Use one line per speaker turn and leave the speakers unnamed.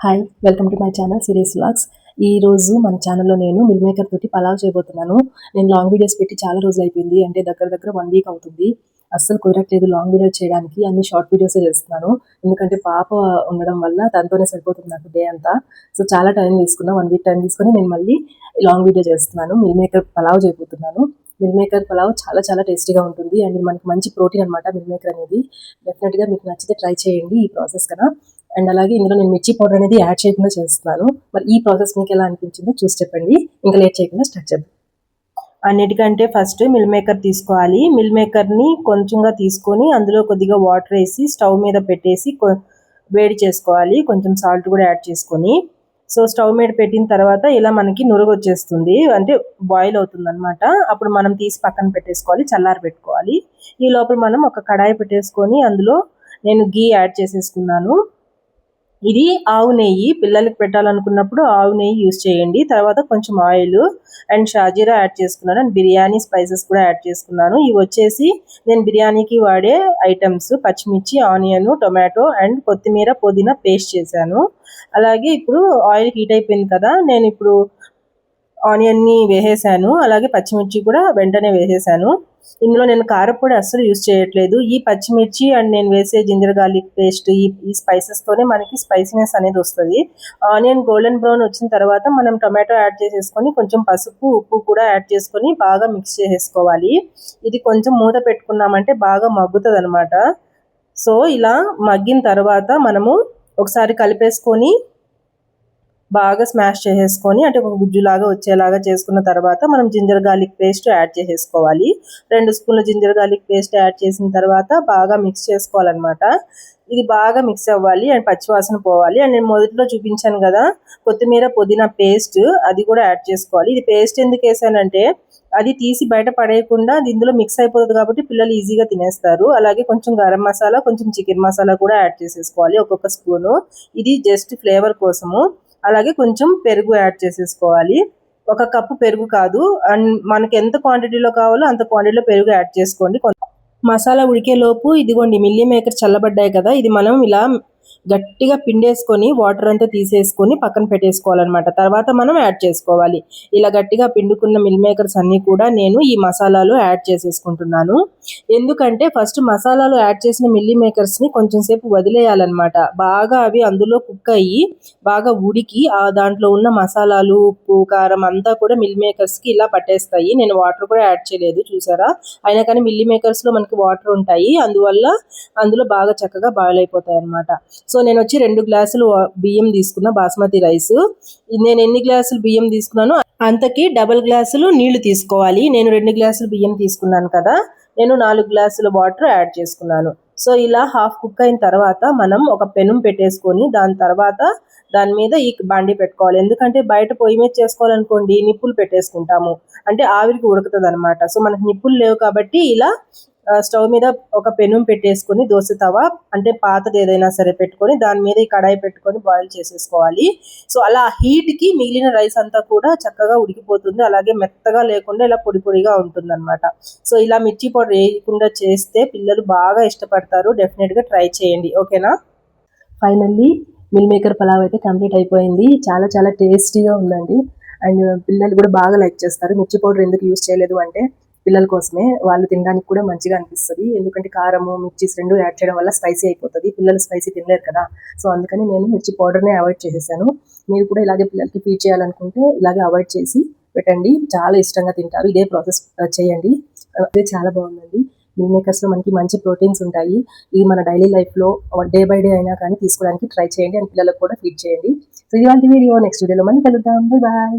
Hi welcome to my channel series vlogs. ఈ రోజు మన ఛానల్లో నేను మిల్ మేకర్ తోటి పలావ్ చేయబోతున్నాను. నేను లాంగ్ వీడియోస్ పెట్టి చాలా రోజులు అయిపోయింది, అంటే దగ్గర 1 వీక్ అవుతుంది. అస్సలు కుదరట్లేదు లాంగ్ వీడియో చేయడానికి, అన్ని షార్ట్ వీడియోసే చేస్తున్నాను. ఎందుకంటే పాప ఉండడం వల్ల తనతోనే సరిపోతుంది నాకు డే అంతా. సో చాలా టైం తీసుకున్నా, 1 వీక్ టైం తీసుకొని నేను మళ్ళీ లాంగ్ వీడియో చేస్తున్నాను. మిల్ మేకర్ పలావ్ చేయబోతున్నాను. మిల్ మేకర్ పలావ్ చాలా చాలా టేస్టీగా ఉంటుంది, అండ్ మనకి మంచి ప్రోటీన్ అనమాట మిల్ మేకర్ అనేది. డెఫినెట్గా మీకు నచ్చితే ట్రై చేయండి ఈ ప్రాసెస్ కన్నా. అండ్ అలాగే ఇందులో నేను మిర్చి పౌడర్ అనేది యాడ్ చేయకుండా చేస్తున్నాను. మరి ఈ ప్రాసెస్ మీకు ఎలా అనిపించిందో చూసి చెప్పండి. ఇంకా లేట్ చేయకుండా స్టార్ట్ చేద్దాం. అన్నిటికంటే ఫస్ట్ మిల్ మేకర్ తీసుకోవాలి. మిల్ మేకర్ని కొంచెంగా తీసుకొని అందులో కొద్దిగా వాటర్ వేసి స్టవ్ మీద పెట్టేసి వేడి చేసుకోవాలి. కొంచెం సాల్ట్ కూడా యాడ్ చేసుకొని. సో స్టవ్ మీద పెట్టిన తర్వాత ఇలా మనకి నురుగు వచ్చేస్తుంది, అంటే బాయిల్ అవుతుంది అనమాట. అప్పుడు మనం తీసి పక్కన పెట్టేసుకోవాలి, చల్లారి పెట్టుకోవాలి. ఈ లోపల మనం ఒక కడాయి పెట్టేసుకొని అందులో నేను గీ యాడ్ చేసేసుకున్నాను. ఇది ఆవు నెయ్యి, పిల్లలకి పెట్టాలనుకున్నప్పుడు ఆవు నెయ్యి యూజ్ చేయండి. తర్వాత కొంచెం ఆయిల్ అండ్ షాజీరా యాడ్ చేసుకున్నాను, అండ్ బిర్యానీ స్పైసెస్ కూడా యాడ్ చేసుకున్నాను. ఇవి వచ్చేసి నేను బిర్యానీకి వాడే ఐటమ్స్: పచ్చిమిర్చి, ఆనియన్, టొమాటో అండ్ కొత్తిమీర, పుదీనా పేస్ట్ చేశాను. అలాగే ఇప్పుడు ఆయిల్ హీట్ అయిపోయింది కదా, నేను ఇప్పుడు ఆనియన్ని వేసేసాను, అలాగే పచ్చిమిర్చి కూడా వెంటనే వేసేసాను. ఇందులో నేను కారపొడి అస్సలు యూజ్ చేయట్లేదు. ఈ పచ్చిమిర్చి అండ్ నేను వేసే జింజర్ గార్లిక్ పేస్ట్, ఈ స్పైసెస్తోనే మనకి స్పైసీనెస్ అనేది వస్తుంది. ఆనియన్ గోల్డెన్ బ్రౌన్ వచ్చిన తర్వాత మనం టొమాటో యాడ్ చేసేసుకొని కొంచెం పసుపు, ఉప్పు కూడా యాడ్ చేసుకొని బాగా మిక్స్ చేసేసుకోవాలి. ఇది కొంచెం మూత పెట్టుకున్నామంటే బాగా మగ్గుతుంది అనమాట. సో ఇలా మగ్గిన తర్వాత మనము ఒకసారి కలిపేసుకొని బాగా స్మాష్ చేసేసుకొని, అంటే ఒక గుజ్జులాగా వచ్చేలాగా చేసుకున్న తర్వాత మనం జింజర్ గార్లిక్ పేస్ట్ యాడ్ చేసేసుకోవాలి. 2 స్పూన్ల జింజర్ గార్లిక్ పేస్ట్ యాడ్ చేసిన తర్వాత బాగా మిక్స్ చేసుకోవాలన్నమాట. ఇది బాగా మిక్స్ అవ్వాలి అండ్ పచ్చివాసన పోవాలి. అండ్ నేను మొదట్లో చూపించాను కదా కొత్తిమీర, పుదీనా పేస్ట్, అది కూడా యాడ్ చేసుకోవాలి. ఇది పేస్ట్ ఎందుకు వేసానంటే అది తీసి బయట పడేయకుండా అది ఇందులో మిక్స్ అయిపోతుంది కాబట్టి పిల్లలు ఈజీగా తినేస్తారు. అలాగే కొంచెం గరం మసాలా, కొంచెం చికెన్ మసాలా కూడా యాడ్ చేసేసుకోవాలి, ఒక్కొక్క స్పూను. ఇది జస్ట్ ఫ్లేవర్ కోసము. అలాగే కొంచెం పెరుగు యాడ్ చేసేసుకోవాలి. 1 కప్పు పెరుగు కాదు, అండ్ మనకి ఎంత క్వాంటిటీలో కావాలో అంత క్వాంటిటీలో పెరుగు యాడ్ చేసుకోండి. మసాలా ఉడికే లోపు ఇదిగోండి మిల్లీ మేకర్ చల్లబడ్డాయి కదా, ఇది మనం ఇలా గట్టిగా పిండేసుకొని వాటర్ అంతా తీసేసుకొని పక్కన పెట్టేసుకోవాలన్నమాట. తర్వాత మనం యాడ్ చేసుకోవాలి. ఇలా గట్టిగా పిండుకున్న మిల్ మేకర్స్ అన్నీ కూడా నేను ఈ మసాలాలో యాడ్ చేసేసుకుంటున్నాను. ఎందుకంటే ఫస్ట్ మసాలాలో యాడ్ చేసిన మిల్లీ మేకర్స్ని కొంచెం సేపు వదిలేయాలన్నమాట. బాగా అవి అందులో కుక్ అయ్యి బాగా ఉడికి దాంట్లో ఉన్న మసాలాలు, ఉప్పు, కారం అంతా కూడా మిల్ మేకర్స్కి ఇలా పట్టేస్తాయి. నేను వాటర్ కూడా యాడ్ చేయలేదు, చూసారా. అయినా కానీ మిల్లీ మేకర్స్లో మనకి వాటర్ ఉంటాయి, అందువల్ల అందులో బాగా చక్కగా బాయిల్ అయిపోతాయి అన్నమాట. సో నేను వచ్చి 2 గ్లాసులు బియ్యం తీసుకున్నా, బాస్మతి రైస్. నేను ఎన్ని గ్లాసులు బియ్యం తీసుకున్నానో అంతకి డబల్ గ్లాసులు నీళ్లు తీసుకోవాలి. నేను 2 గ్లాసులు బియ్యం తీసుకున్నాను కదా, నేను 4 గ్లాసుల వాటర్ యాడ్ చేసుకున్నాను. సో ఇలా హాఫ్ కుక్ అయిన తర్వాత మనం ఒక పెనం పెట్టేసుకొని దాని మీద ఈ బాండీ పెట్టుకోవాలి. ఎందుకంటే బయట పొయ్యి మీద చేసుకోవాలనుకోండి నిప్పులు పెట్టేసుకుంటాము, అంటే ఆవిరికి ఉడుకుతుంది అనమాట. సో మనకి నిప్పులు లేవు కాబట్టి ఇలా స్టవ్ మీద ఒక పెనం పెట్టేసుకొని దోశ తవ, అంటే పాతది ఏదైనా సరే పెట్టుకొని దాని మీద ఈ కడాయి పెట్టుకొని బాయిల్ చేసేసుకోవాలి. సో అలా హీట్కి మిగిలిన రైస్ అంతా కూడా చక్కగా ఉడికిపోతుంది. అలాగే మెత్తగా లేకుండా ఇలా పొడి పొడిగా ఉంటుంది అనమాట. సో ఇలా మిర్చి పౌడర్ వేయకుండా చేస్తే పిల్లలు బాగా ఇష్టపడతారు. డెఫినెట్గా ట్రై చేయండి, ఓకేనా. ఫైనల్లీ మిల్ మేకర్ పలావ్ అయితే కంప్లీట్ అయిపోయింది. చాలా చాలా టేస్టీగా ఉందండి, అండ్ పిల్లలు కూడా బాగా లైక్ చేస్తారు. మిర్చి పౌడర్ ఎందుకు యూజ్ చేయలేదు అంటే పిల్లల కోసమే, వాళ్ళు తినడానికి కూడా మంచిగా అనిపిస్తుంది. ఎందుకంటే కారము, మిర్చీస్ 2 యాడ్ చేయడం వల్ల స్పైసీ అయిపోతుంది, పిల్లలు స్పైసీ తినలేరు కదా. సో అందుకని నేను మిర్చి పౌడర్నే అవాయిడ్ చేసేసాను. మీరు కూడా ఇలాగే పిల్లలకి ఫీడ్ చేయాలనుకుంటే ఇలాగే అవాయిడ్ చేసి పెట్టండి, చాలా ఇష్టంగా తింటారు. ఇదే ప్రాసెస్ చేయండి, అదే చాలా బాగుందండి. మిల్ మేకర్స్లో మనకి మంచి ప్రోటీన్స్ ఉంటాయి. ఇది మన డైలీ లైఫ్లో డే బై డే అయినా కానీ తీసుకోవడానికి ట్రై చేయండి, అండ్ పిల్లలకు కూడా ఫీడ్ చేయండి. సో ఇలాంటి వీడియో నెక్స్ట్ వీడియోలో మళ్ళీ కలుద్దాం. Bye bye.